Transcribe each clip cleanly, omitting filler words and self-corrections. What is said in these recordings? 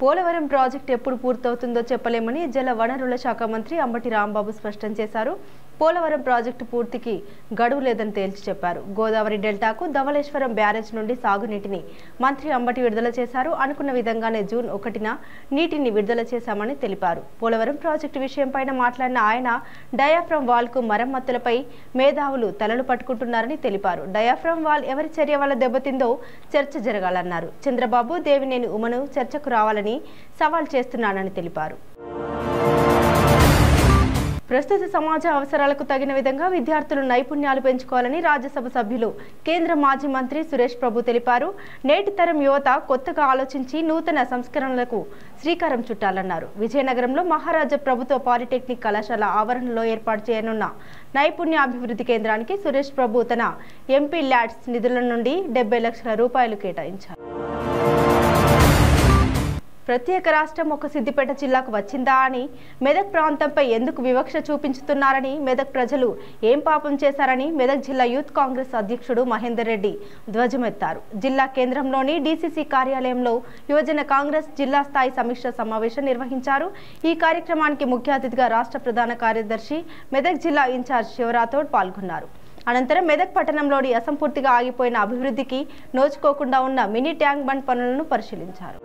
Polavaram project ఎప్పుడు పూర్తవుతుందో చెప్పలేమని జల వనరుల శాఖ మంత్రి అంబటి రాంబాబు స్పష్టం చేశారు. పోలవరం ప్రాజెక్టు పూర్తికి గడువు లేదని తేల్చి చెప్పారు. గోదావరి డెల్టాకు ధవళేశ్వరం బ్యారేజ్ నుండి సాగునీటిని మంత్రి అంబటి విడుదల చేశారు. అనుకున్న విధంగానే జూన్ 1న నీటిని విడుదల చేశామని తెలిపారు. పోలవరం ప్రాజెక్టు విషయంపై మాట్లాడిన ఆయన డయాఫ్రమ్ వాల్ కు మరమ్మతులపై మేధావులు తలలు పట్టుకుంటున్నారని తెలిపారు. డయాఫ్రమ్ వాల్ ఎవరి చర్య వల్ల దెబ్బతిందో చర్చ జరగాలన్నారు. చంద్రబాబు దేవినేని ఉమను చర్చకు రావాలని సవాల్ చేస్తున్నానని తెలిపారు. ప్రస్తుత సమాజ అవసరాలకు తగిన విధంగా విద్యార్థులు నైపుణ్యాలు పెంచుకోవాలని రాజ్యసభ సభ్యులు కేంద్ర మాజీ మంత్రి సురేష్ ప్రభు తెలిపారు. నేటి తరం యువత కొత్తగా ఆలోచించి నూతన సంస్కరణలకు శ్రీకారం చుట్టాలన్నారు. విజయనగరంలో మహారాజా ప్రభుత్వ పాలిటెక్నిక్ కళాశాల ఆవరణలో ఏర్పాటు చేయనున్న నైపుణ్యాభివృద్ధి కేంద్రానికి సురేష్ ప్రభు తన ఎంపీ ల్యాడ్స్ నిధుల నుండి 70 లక్షల రూపాయలు కేటాయించారు. ప్రత్యేక రాష్ట్రం ఒక సిద్దిపేట జిల్లాకు వచ్చిందా అని మెదక్ ప్రాంతంపై ఎందుకు వివక్ష చూపించుతున్నారని, మెదక్ ప్రజలు ఏం పాపం చేశారని మెదక్ జిల్లా యూత్ కాంగ్రెస్ అధ్యక్షుడు మహేందర్ రెడ్డి ధ్వజమెత్తారు. జిల్లా కేంద్రంలోని డీసీసీ కార్యాలయంలో యువజన కాంగ్రెస్ జిల్లా స్థాయి సమీక్ష సమావేశం నిర్వహించారు. ఈ కార్యక్రమానికి ముఖ్య అతిథిగా రాష్ట్ర ప్రధాన కార్యదర్శి మెదక్ జిల్లా ఇన్ఛార్జ్ శివరాథోడ్ పాల్గొన్నారు. అనంతరం మెదక్ పట్టణంలోని అసంపూర్తిగా ఆగిపోయిన అభివృద్ధికి నోచుకోకుండా ఉన్న మినీ ట్యాంక్ బండ్ పనులను పరిశీలించారు.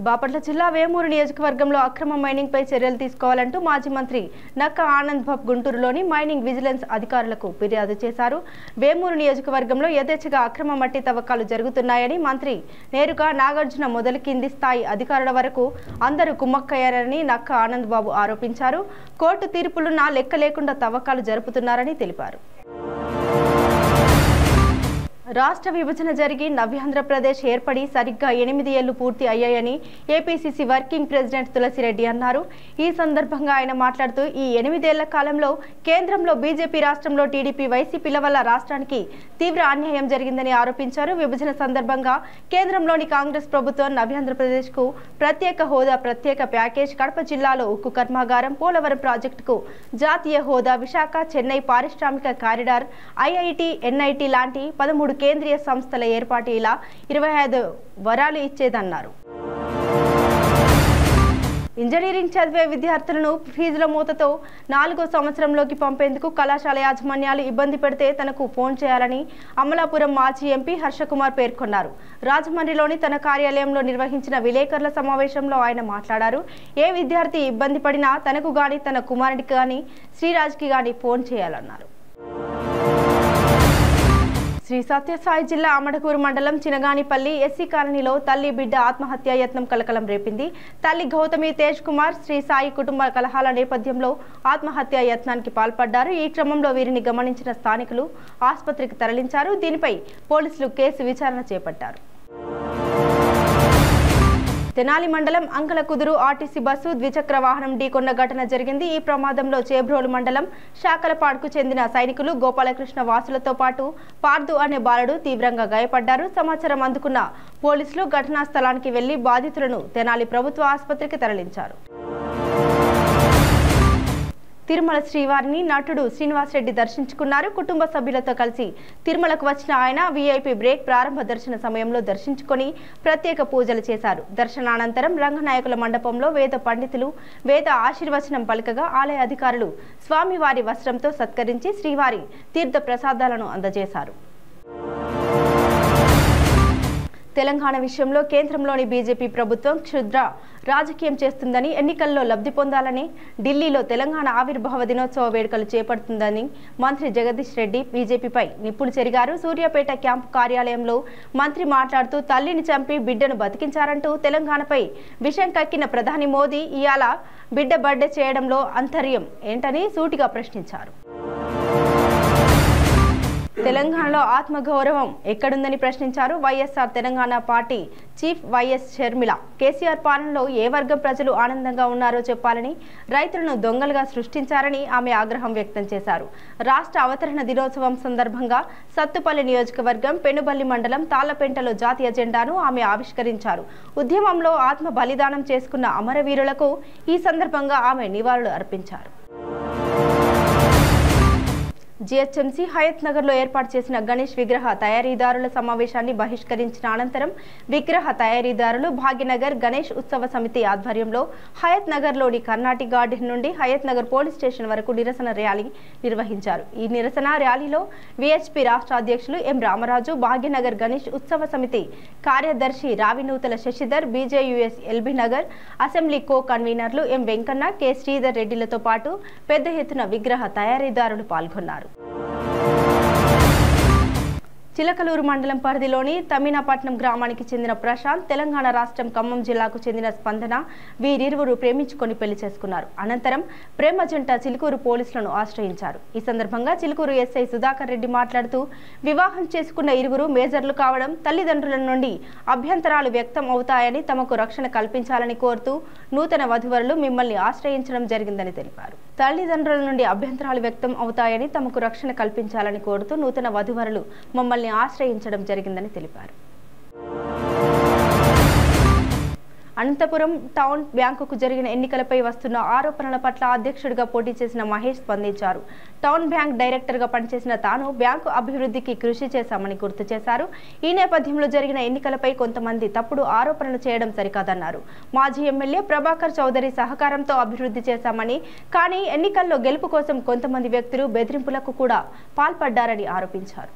బాపట్ల జిల్లా వేమూరు నియోజకవర్గంలో అక్రమ మైనింగ్ పై చర్యలు తీసుకోవాలంటూ మాజీ మంత్రి నక్క ఆనంద్ బాబు గుంటూరులోని మైనింగ్ విజిలెన్స్ అధికారులకు ఫిర్యాదు చేశారు. వేమూరు నియోజకవర్గంలో యథేచ్ఛగా అక్రమ మట్టి తవ్వకాలు జరుగుతున్నాయని, మంత్రి నేరుగా నాగార్జున మొదలు కింది స్థాయి అధికారుల వరకు అందరూ కుమ్మక్కయ్యారని నక్క ఆనంద్ బాబు ఆరోపించారు. కోర్టు తీర్పులున్నా లెక్క లేకుండా తవ్వకాలు జరుపుతున్నారని తెలిపారు. రాష్ట్ర విభజన జరిగి నవ్యాంధ్రప్రదేశ్ ఏర్పడి సరిగ్గా 8 ఏళ్లు పూర్తి అయ్యాయని ఏపీసీసీ వర్కింగ్ ప్రెసిడెంట్ తులసిరెడ్డి అన్నారు. ఈ సందర్భంగా ఆయన మాట్లాడుతూ ఈ 8 ఏళ్ల కాలంలో కేంద్రంలో బీజేపీ, రాష్ట్రంలో టీడీపీ, వైసీపీల వల్ల రాష్ట్రానికి తీవ్ర అన్యాయం జరిగిందని ఆరోపించారు. విభజన సందర్భంగా కేంద్రంలోని కాంగ్రెస్ ప్రభుత్వం నవ్యాంధ్రప్రదేశ్ కు ప్రత్యేక హోదా, ప్రత్యేక ప్యాకేజ్, కడప జిల్లాలో ఉక్కు కర్మాగారం, పోలవరం ప్రాజెక్టుకు జాతీయ హోదా, విశాఖ చెన్నై పారిశ్రామిక కారిడార్, ఐఐటి, ఎన్ఐటి లాంటి 13 కేంద్రీయ సంస్థల ఏర్పాటు ఇలా 25 వరాలు ఇచ్చేదన్నారు. ఇంజనీరింగ్ చదివే విద్యార్థులను ఫీజుల మూతతో 4వ సంవత్సరంలోకి పంపేందుకు కళాశాల యాజమాన్యాలు ఇబ్బంది పెడితే తనకు ఫోన్ చేయాలని అమలాపురం మాజీ ఎంపీ హర్షకుమార్ పేర్కొన్నారు. రాజమండ్రిలోని తన కార్యాలయంలో నిర్వహించిన విలేకరుల సమావేశంలో ఆయన మాట్లాడారు. ఏ విద్యార్థి ఇబ్బంది పడినా తనకు గాని, తన కుమారుడికి గాని, శ్రీరాజ్కి గాని ఫోన్ చేయాలన్నారు. శ్రీ సత్యసాయి జిల్లా అమడకూరు మండలం చినగానిపల్లి ఎస్సీ కాలనీలో తల్లి బిడ్డ ఆత్మహత్యా యత్నం కలకలం రేపింది. తల్లి గౌతమి తేజ్ కుమార్ శ్రీ సాయి కుటుంబ కలహాల నేపథ్యంలో ఆత్మహత్యా యత్నానికి పాల్పడ్డారు. ఈ క్రమంలో వీరిని గమనించిన స్థానికులు ఆసుపత్రికి తరలించారు. దీనిపై పోలీసులు కేసు విచారణ చేపట్టారు. తెనాలి మండలం అంకలకుదురు ఆర్టీసీ బస్సు ద్విచక్ర వాహనం ఢీకొన్న ఘటన జరిగింది. ఈ ప్రమాదంలో చేబ్రోలు మండలం శాకలపాడుకు చెందిన సైనికులు గోపాలకృష్ణ వాసులతో పాటు పార్దు అనే బాలుడు తీవ్రంగా గాయపడ్డారు. సమాచారం అందుకున్న పోలీసులు ఘటనా స్థలానికి వెళ్లి బాధితులను తెనాలి ప్రభుత్వ ఆసుపత్రికి తరలించారు. తిరుమల శ్రీవారిని నటుడు శ్రీనివాస్ రెడ్డి దర్శించుకున్నారు. కుటుంబ సభ్యులతో కలిసి తిరుమలకు వచ్చిన ఆయన వీఐపీ బ్రేక్ ప్రారంభ దర్శన సమయంలో దర్శించుకొని ప్రత్యేక పూజలు చేశారు. దర్శనానంతరం రంగనాయకుల మండపంలో వేద పండితులు వేద ఆశీర్వచనం పలకగా ఆలయ అధికారులు స్వామివారి వస్త్రంతో సత్కరించి శ్రీవారి తీర్థ ప్రసాదాలను అందజేశారు. తెలంగాణ విషయంలో కేంద్రంలోని బీజేపీ ప్రభుత్వం క్షుద్ర రాజకీయం చేస్తుందని, ఎన్నికల్లో లబ్ధి పొందాలని ఢిల్లీలో తెలంగాణ ఆవిర్భావ దినోత్సవ వేడుకలు చేపడుతుందని మంత్రి జగదీష్ రెడ్డి బీజేపీపై నిప్పులు చెరిగారు. సూర్యాపేట క్యాంపు కార్యాలయంలో మంత్రి మాట్లాడుతూ తల్లిని చంపి బిడ్డను బతికించారంటూ తెలంగాణపై విషం కక్కిన ప్రధాని మోదీ ఇయాల బిడ్డ బర్త్డే చేయడంలో అంతర్యం ఏంటని సూటిగా ప్రశ్నించారు. తెలంగాణలో ఆత్మగౌరవం ఎక్కడుందని ప్రశ్నించారు. YSR Telangana party chief YS Sharmila KCR పాలనలో ఏ వర్గం ప్రజలు ఆనందంగా ఉన్నారో చెప్పాలని, రైతులను దొంగలుగా సృష్టించారని ఆమె ఆగ్రహం వ్యక్తం చేశారు. రాష్ట్ర అవతరణ దినోత్సవం సందర్భంగా సత్తుపల్లి నియోజకవర్గం పెనుబల్లి మండలం తాళ్లపెంటలో జాతీయ జెండాను ఆమె ఆవిష్కరించారు. ఉద్యమంలో ఆత్మ బలిదానం చేసుకున్న అమరవీరులకు ఈ సందర్భంగా ఆమె నివాళులు అర్పించారు. జీహెచ్ఎంసీ హయత్ నగర్లో ఏర్పాటు చేసిన గణేష్ విగ్రహ తయారీదారుల సమావేశాన్ని బహిష్కరించిన అనంతరం విగ్రహ తయారీదారులు భాగ్యనగర్ గణేష్ ఉత్సవ సమితి ఆధ్వర్యంలో హయత్ నగర్లోని కర్ణాటి గార్డెన్ నుండి హయత్ నగర్ పోలీస్ స్టేషన్ వరకు నిరసన ర్యాలీ నిర్వహించారు. ఈ నిరసన ర్యాలీలో విహెచ్పి రాష్ట్ర అధ్యక్షులు ఎం రామరాజు, భాగ్యనగర్ గణేష్ ఉత్సవ సమితి కార్యదర్శి రావినూతల శశిధర్, బీజేయూఎస్ ఎల్బీ నగర్ అసెంబ్లీ కో కన్వీనర్లు ఎం వెంకన్న, కె శ్రీధర్ రెడ్డిలతో పాటు పెద్ద ఎత్తున విగ్రహ తయారీదారులు పాల్గొన్నారు. చిలకలూరు మండలం పరిధిలోని తమినాపట్నం గ్రామానికి చెందిన ప్రశాంత్, తెలంగాణ రాష్ట్రం ఖమ్మం జిల్లాకు చెందిన స్పందన వీరిరువురు ప్రేమించుకొని పెళ్లి చేసుకున్నారు. అనంతరం ప్రేమ జంట చిలుకూరు పోలీసులను ఆశ్రయించారు. ఈ సందర్భంగా చిలుకూరు ఎస్ఐ సుధాకర్ రెడ్డి మాట్లాడుతూ, వివాహం చేసుకున్న ఇరువురు మేజర్లు కావడం తల్లిదండ్రుల నుండి అభ్యంతరాలు వ్యక్తం అవుతాయని, తమకు రక్షణ కల్పించాలని కోరుతూ నూతన వధువరులు మిమ్మల్ని ఆశ్రయించడం జరిగిందని తెలిపారు. తల్లిదండ్రుల నుండి అభ్యంతరాలు వ్యక్తం అవుతాయని, తమకు రక్షణ కల్పించాలని కోరుతూ నూతన వధువరులు మమ్మల్ని ఆశ్రయించడం జరిగిందని తెలిపారు. అనంతపురం టౌన్ బ్యాంకుకు జరిగిన ఎన్నికలపై వస్తున్న ఆరోపణల పట్ల అధ్యక్షుడిగా పోటీ చేసిన మహేష్ స్పందించారు. టౌన్ బ్యాంక్ డైరెక్టర్గా పనిచేసిన తాను బ్యాంకు అభివృద్ధికి కృషి చేశామని గుర్తు చేశారు. ఈ నేపథ్యంలో జరిగిన ఎన్నికలపై కొంతమంది తప్పుడు ఆరోపణలు చేయడం సరికాదన్నారు. మాజీ ఎమ్మెల్యే ప్రభాకర్ చౌదరి సహకారంతో అభివృద్ధి చేశామని, కానీ ఎన్నికల్లో గెలుపు కోసం కొంతమంది వ్యక్తులు బెదిరింపులకు కూడా పాల్పడ్డారని ఆరోపించారు.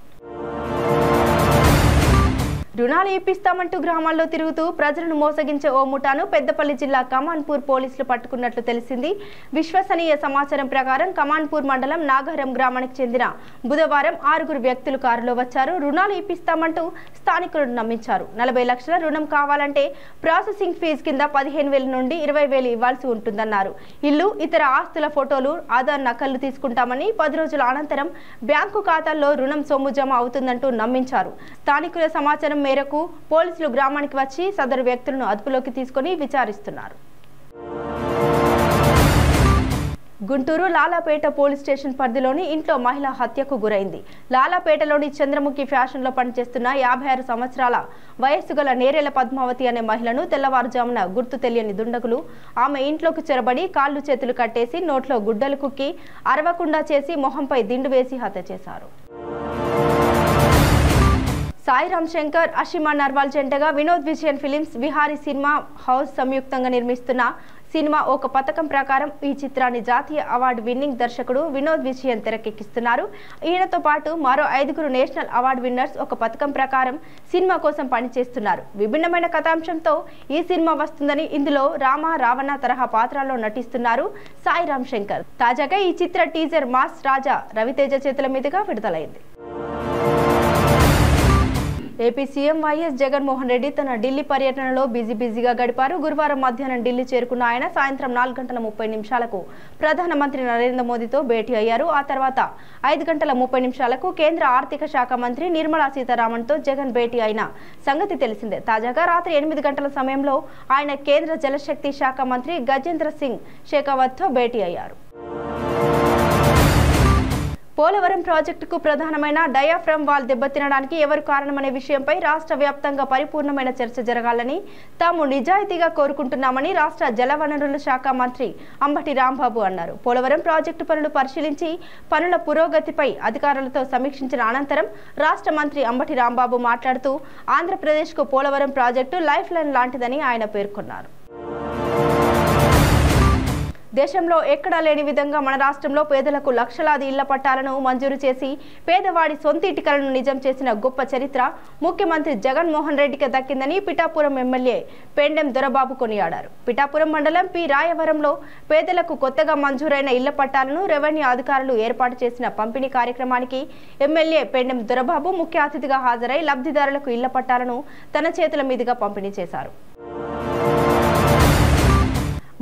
రుణాలు ఇప్పిస్తామంటూ గ్రామాల్లో తిరుగుతూ ప్రజలను మోసగించే ఓ ముఠాను పెద్దపల్లి జిల్లా కమాన్పూర్ పోలీసులు పట్టుకున్నట్లు తెలిసింది. విశ్వసనీయ సమాచారం ప్రకారం కమాన్పూర్ మండలం నాగరం గ్రామానికి చెందిన బుధవారం 6 వ్యక్తులు కారులో వచ్చారు. రుణాలు ఇప్పిస్తామంటూ స్థానికులను నమ్మించారు. 40 లక్షల రుణం కావాలంటే ప్రాసెసింగ్ ఫీజు కింద 15,000 నుండి 20,000 ఇవ్వాల్సి ఉంటుందన్నారు. ఇల్లు, ఇతర ఆస్తుల ఫోటోలు, ఆధార్ నకళ్లు తీసుకుంటామని, 10 రోజుల అనంతరం బ్యాంకు ఖాతాల్లో రుణం సొమ్ము జమ అవుతుందంటూ నమ్మించారు. స్థానికుల సమాచారం మేరకు పోలీసులు గ్రామానికి వచ్చి సదరు వ్యక్తులను అదుపులోకి తీసుకొని విచారిస్తున్నారు. గుంటూరు లాలాపేట పోలీస్ స్టేషన్ పరిధిలోని ఇంట్లో మహిళ హత్యకు గురైంది. లాలాపేటలోని చంద్రముఖి ఫ్యాషన్లో పనిచేస్తున్న 56 సంవత్సరాల వయస్సు గల నేరేల పద్మావతి అనే మహిళను తెల్లవారుజామున గుర్తు తెలియని దుండగులు ఆమె ఇంట్లోకి చొరబడి కాళ్ళు చేతులు కట్టేసి నోట్లో గుడ్డలు కుక్కి అరవకుండా చేసి మొహంపై దిండు వేసి హత్య చేశారు. సాయి రామ్ శంకర్, అషిమా నర్వాల్ జంటగా Vinod Vijayan films, Vihari cinema house సంయుక్తంగా నిర్మిస్తున్న సినిమా ఒక పథకం ప్రకారం ఈ చిత్రాన్ని జాతీయ అవార్డు విన్నింగ్ దర్శకుడు వినోద్ విజయన్ తెరకెక్కిస్తున్నారు. ఈయనతో పాటు మరో 5 నేషనల్ అవార్డు విన్నర్స్ ఒక పథకం ప్రకారం సినిమా కోసం పనిచేస్తున్నారు. విభిన్నమైన కథాంశంతో ఈ సినిమా వస్తుందని, ఇందులో రామ, రావణ తరహా పాత్రల్లో నటిస్తున్నారు సాయి రామ్ శంకర్. తాజాగా ఈ చిత్ర టీజర్ మాస్ రాజా రవితేజ చేతుల మీదుగా విడుదలైంది. AP CM YS Jaganmohan Reddy తన ఢిల్లీ పర్యటనలో బిజీగా గడిపారు. గురువారం మధ్యాహ్నం ఢిల్లీ చేరుకున్న ఆయన సాయంత్రం 4:30 ప్రధానమంత్రి నరేంద్ర మోదీతో భేటీ అయ్యారు. ఆ తర్వాత 5:30 కేంద్ర ఆర్థిక శాఖ మంత్రి నిర్మలా సీతారామన్తో జగన్ భేటీ అయిన సంగతి తెలిసిందే. తాజాగా రాత్రి 8 గంటల సమయంలో ఆయన కేంద్ర జలశక్తి శాఖ మంత్రి గజేంద్ర సింగ్ షెకావత్తో భేటీ అయ్యారు. పోలవరం ప్రాజెక్టుకు ప్రధానమైన డయాఫ్రమ్ వాల్ దెబ్బతినడానికి ఎవరు కారణమనే విషయంపై రాష్ట్ర వ్యాప్తంగా పరిపూర్ణమైన చర్చ జరగాలని తాము నిజాయితీగా కోరుకుంటున్నామని రాష్ట్ర జలవనరుల శాఖ మంత్రి అంబటి రాంబాబు అన్నారు. పోలవరం ప్రాజెక్టు పనులు పరిశీలించి పనుల పురోగతిపై అధికారులతో సమీక్షించిన అనంతరం రాష్ట్ర మంత్రి అంబటి రాంబాబు మాట్లాడుతూ, ఆంధ్రప్రదేశ్కు పోలవరం ప్రాజెక్టు లైఫ్ లైన్ లాంటిదని ఆయన పేర్కొన్నారు. దేశంలో ఎక్కడా లేని విధంగా మన రాష్ట్రంలో పేదలకు లక్షలాది ఇళ్ల పట్టాలను మంజూరు చేసి పేదవాడి సొంత ఇటుకలను నిజం చేసిన గొప్ప చరిత్ర ముఖ్యమంత్రి జగన్మోహన్ రెడ్డికి దక్కిందని పిఠాపురం ఎమ్మెల్యే పెండెం దొరబాబు కొనియాడారు. పిఠాపురం మండలం పి రాయవరంలో పేదలకు కొత్తగా మంజూరైన ఇళ్ల పట్టాలను రెవెన్యూ అధికారులు ఏర్పాటు చేసిన పంపిణీ కార్యక్రమానికి ఎమ్మెల్యే పెండెం దొరబాబు ముఖ్య అతిథిగా హాజరై లబ్ధిదారులకు ఇళ్ల పట్టాలను తన చేతుల మీదుగా పంపిణీ చేశారు.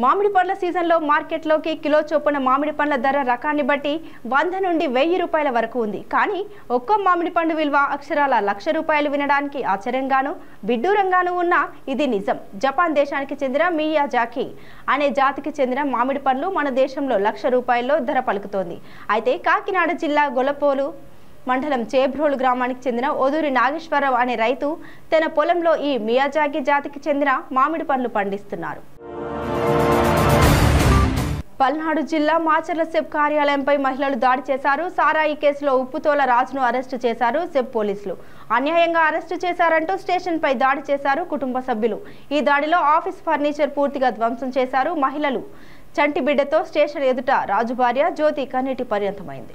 మామిడి పండ్ల సీజన్లో మార్కెట్లోకి కిలో చొప్పున మామిడి పండ్ల ధర రకాన్ని బట్టి 100 నుండి 1000 రూపాయల వరకు ఉంది. కానీ ఒక్కో మామిడి పండు విలువ అక్షరాల ₹1,00,000 వినడానికి ఆశ్చర్యంగాను విడ్డూరంగాను ఉన్న ఇది నిజం. జపాన్ దేశానికి చెందిన మియాజాకి అనే జాతికి చెందిన మామిడి పండ్లు మన దేశంలో ₹1,00,000 ధర పలుకుతోంది. అయితే కాకినాడ జిల్లా గొల్లపోలు మండలం చేబ్రోలు గ్రామానికి చెందిన ఓదూరి నాగేశ్వరరావు అనే రైతు తన పొలంలో ఈ మియాజాకి జాతికి చెందిన మామిడి పండ్లు పండిస్తున్నారు. పల్నాడు జిల్లా మాచర్ల సెబ్ కార్యాలయంపై మహిళలు దాడి చేశారు. సారాయి కేసులో ఉప్పుతోల రాజును అరెస్టు చేశారు సెబ్ పోలీసులు. అన్యాయంగా అరెస్టు చేశారంటూ స్టేషన్ పై దాడి చేశారు కుటుంబ సభ్యులు. ఈ దాడిలో ఆఫీస్ ఫర్నిచర్ పూర్తిగా ధ్వంసం చేశారు మహిళలు. చంటి బిడ్డతో స్టేషన్ ఎదుట రాజు భార్య జ్యోతి కన్నీటి పర్యంతమైంది.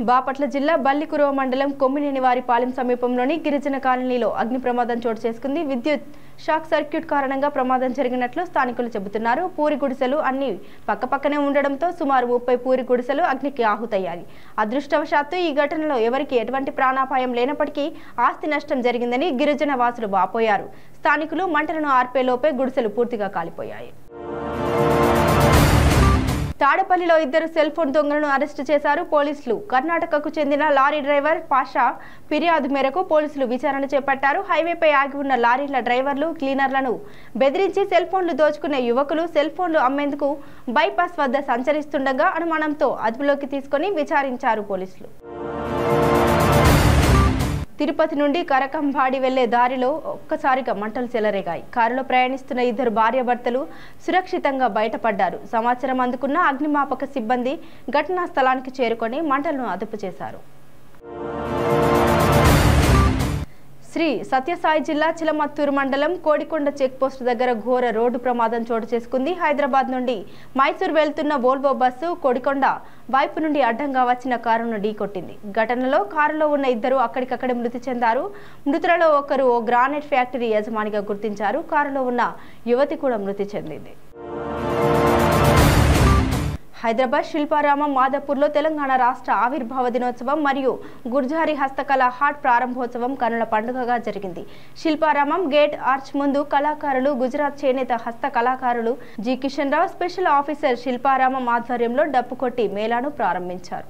బాపట్ల జిల్లా బల్లికురవ మండలం కొమ్మినేనివారిపాలెం సమీపంలోని గిరిజన కాలనీలో అగ్ని ప్రమాదం చోటు చేసుకుంది. విద్యుత్ షాక్ సర్క్యూట్ కారణంగా ప్రమాదం జరిగినట్లు స్థానికులు చెబుతున్నారు. పూరి గుడిసెలు అన్ని పక్కపక్కనే ఉండడంతో సుమారు 30 పూరి గుడిసెలు అగ్నికి ఆహుతయ్యాయి. అదృష్టవశాత్తు ఈ ఘటనలో ఎవరికి ఎటువంటి ప్రాణాపాయం లేనప్పటికీ ఆస్తి నష్టం జరిగిందని గిరిజన వాసులు వాపోయారు. స్థానికులు మంటలను ఆర్పేలోపే గుడిసెలు పూర్తిగా కాలిపోయాయి. తాడపల్లిలో 2 సెల్ ఫోన్ దొంగలను అరెస్టు చేశారు పోలీసులు. కర్ణాటకకు చెందిన లారీ డ్రైవర్ పాషా ఫిర్యాదు మేరకు పోలీసులు విచారణ చేపట్టారు. హైవేపై ఆగి ఉన్న లారీల డ్రైవర్లు, క్లీనర్లను బెదిరించి సెల్ ఫోన్లు దోచుకునే యువకులు సెల్ ఫోన్లు అమ్మేందుకు బైపాస్ వద్ద సంచరిస్తుండగా అనుమానంతో అదుపులోకి తీసుకుని విచారించారు పోలీసులు. తిరుపతి నుండి కరకంబాడి వెళ్లే దారిలో ఒక్కసారిగా మంటలు చెలరేగాయి. కారులో ప్రయాణిస్తున్న 2 భార్యాభర్తలు సురక్షితంగా బయటపడ్డారు. సమాచారం అందుకున్న అగ్నిమాపక సిబ్బంది ఘటనా స్థలానికి చేరుకొని మంటలను అదుపు చేశారు. శ్రీ సత్యసాయి జిల్లా చిలమత్తూరు మండలం కోడికొండ చెక్పోస్ట్ దగ్గర ఘోర రోడ్డు ప్రమాదం చోటు చేసుకుంది. హైదరాబాద్ నుండి మైసూర్ వెళ్తున్న వోల్వో బస్సు కోడికొండ వైపు నుండి అడ్డంగా వచ్చిన కారును ఢీకొట్టింది. ఘటనలో కారులో ఉన్న 2 అక్కడికక్కడే మృతి చెందారు. మృతులలో ఒకరు ఓ గ్రానైట్ ఫ్యాక్టరీ యజమానిగా గుర్తించారు. కారులో ఉన్న యువతి కూడా మృతి చెందింది. హైదరాబాద్ శిల్పారామం మాదాపూర్లో తెలంగాణ రాష్ట్ర ఆవిర్భావ దినోత్సవం మరియు గుర్జారీ హస్తకళ హాట్ ప్రారంభోత్సవం కనుల పండుగగా జరిగింది. శిల్పారామం గేట్ ఆర్చ్ ముందు కళాకారులు, గుజరాత్ చేనేత హస్త కళాకారులు G Kishan Rao special officer Shilparamam ఆధ్వర్యంలో డప్పు కొట్టి మేళాను ప్రారంభించారు.